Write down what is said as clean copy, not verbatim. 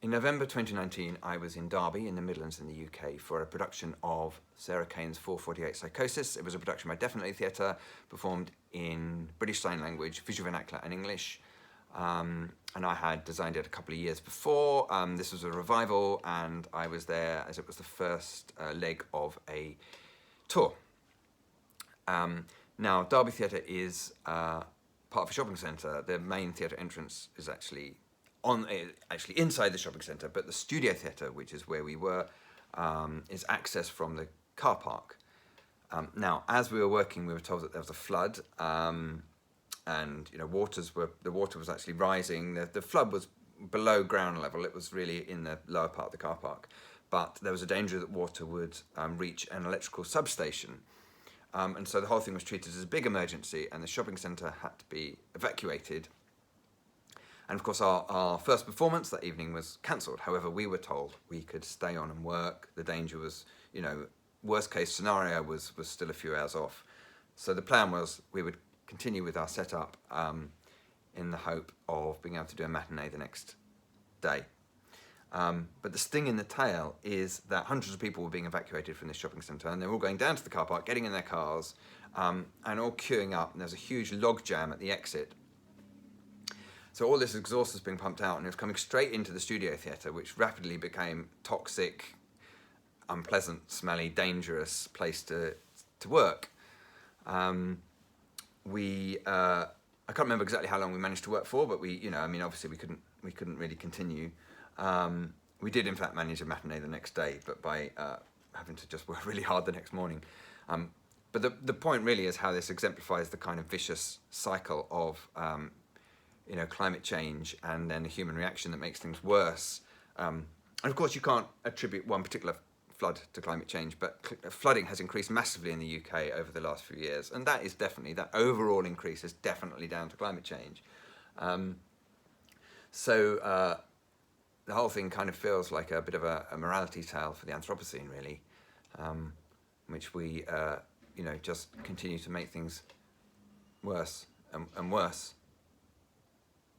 In November 2019, I was in Derby in the Midlands in the UK for a production of Sarah Kane's 448 Psychosis. It was a production by Definitely Theatre, performed in British Sign Language, visual vernacular and English. And I had designed it a couple of years before. This was a revival, and I was there as it was the first leg of a tour. Now, Derby Theatre is part of a shopping centre. The main theatre entrance is actually inside the shopping centre, but the studio theatre, which is where we were, is accessed from the car park. Now, as we were working, we were told that there was a flood, and the water was actually rising. The flood was below ground level. It was really in the lower part of the car park, but there was a danger that water would reach an electrical substation. And so the whole thing was treated as a big emergency, and the shopping centre had to be evacuated. And of course, our first performance that evening was cancelled. However, we were told we could stay on and work. The danger was, worst case scenario was still a few hours off. So the plan was we would continue with our setup in the hope of being able to do a matinee the next day. But the sting in the tail is that hundreds of people were being evacuated from this shopping centre, and they were all going down to the car park, getting in their cars, and all queuing up. And there was a huge log jam at the exit. So all this exhaust was being pumped out, and it was coming straight into the studio theatre, which rapidly became toxic, unpleasant, smelly, dangerous place to work. I can't remember exactly how long we managed to work for, but obviously we couldn't really continue. We did in fact manage a matinee the next day, but by having to just work really hard the next morning. But the point really is how this exemplifies the kind of vicious cycle of climate change and then a human reaction that makes things worse. And of course you can't attribute one particular flood to climate change, but flooding has increased massively in the UK over the last few years, and that overall increase is definitely down to climate change. So the whole thing kind of feels like a bit of a morality tale for the Anthropocene, really, which we just continue to make things worse and worse.